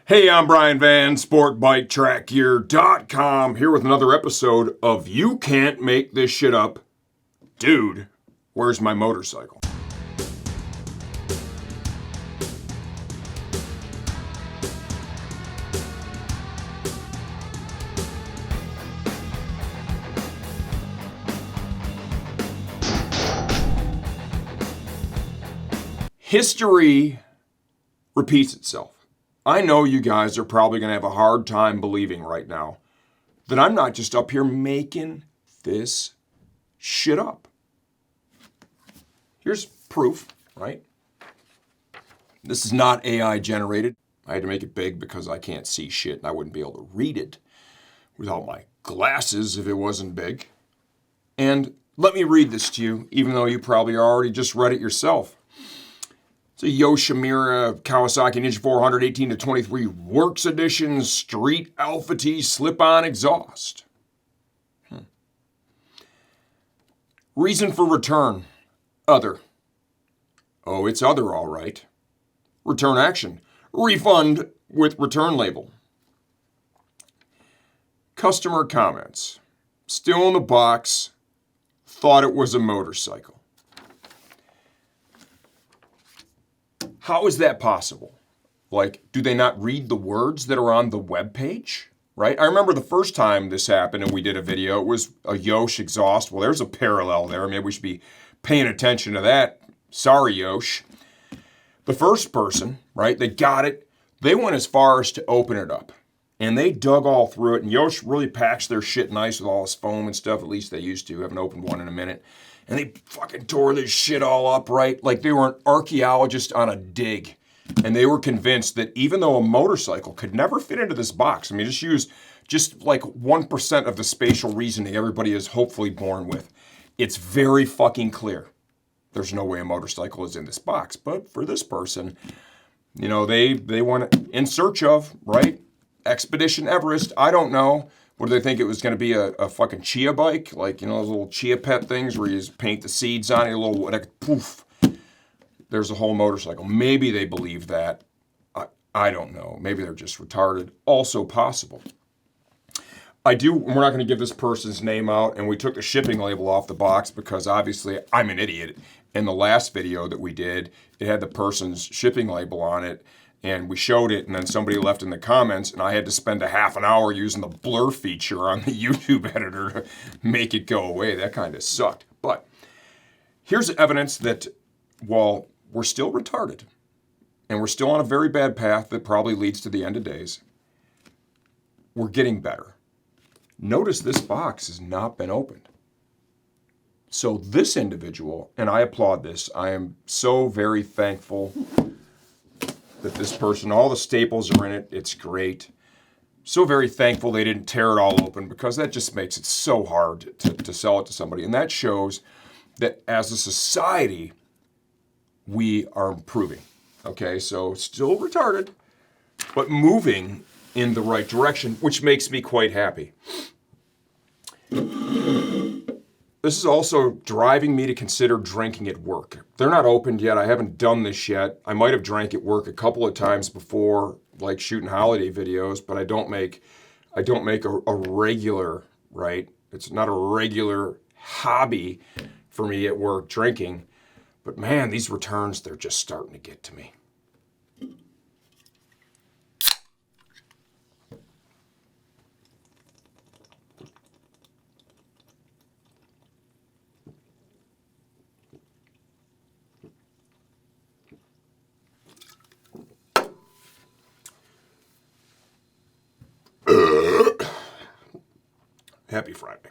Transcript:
Hey, I'm Brian Van, SportBikeTrackGear.com, here with another episode of You Can't Make This Shit Up. Dude, where's my motorcycle? History repeats itself. I know you guys are probably going to have a hard time believing right now that I'm not just up here making this shit up. Here's proof, right? This is not AI generated. I had to make it big because I can't see shit and I wouldn't be able to read it without my glasses if it wasn't big. And let me read this to you, even though you probably already just read it yourself. It's a Yoshimura Kawasaki Ninja 400 18 to 23 Works Edition Street Alpha T slip-on exhaust. Reason for return, other. Oh, it's other all right. Return action, refund with return label. Customer comments, still in the box, thought it was a motorcycle. How is that possible? Like, do they not read the words that are on the webpage? Right? I remember the first time this happened and we did a video, it was a Yosh exhaust. Well, there's a parallel there. Maybe we should be paying attention to that. Sorry, Yosh. The first person, right, they got it. They went as far as to open it up. And they dug all through it. And Yosh really packs their shit nice with all his foam and stuff. At least they used to. Haven't opened one in a minute. And they fucking tore this shit all up, right? Like they were an archaeologist on a dig. And they were convinced that even though a motorcycle could never fit into this box, I mean, just use just like 1% of the spatial reasoning everybody is hopefully born with. It's very fucking clear. There's no way a motorcycle is in this box. But for this person, you know, they went in search of, right? Expedition Everest, I don't know. What do they think it was going to be a fucking chia bike? Like, you know, those little chia pet things where you just paint the seeds on it, a little, like, poof. There's a whole motorcycle. Maybe they believe that. I don't know. Maybe they're just retarded. Also possible. We're not going to give this person's name out, and we took the shipping label off the box because obviously I'm an idiot. In the last video that we did, it had the person's shipping label on it. And we showed it, and then somebody left in the comments, and I had to spend a half an hour using the blur feature on the YouTube editor to make it go away. That kind of sucked. But here's evidence that while we're still retarded, and we're still on a very bad path that probably leads to the end of days, we're getting better. Notice this box has not been opened. So this individual, and I applaud this, I am so very thankful that this person, all the staples are in it. It's great. So very thankful they didn't tear it all open because that just makes it so hard to sell it to somebody. And that shows that as a society, we are improving. Okay, so still retarded, but moving in the right direction, which makes me quite happy. This is also driving me to consider drinking at work. They're not opened yet. I haven't done this yet. I might have drank at work a couple of times before, like shooting holiday videos, but I don't make a regular, right? It's not a regular hobby for me at work drinking. But man, these returns, they're just starting to get to me. Happy Friday.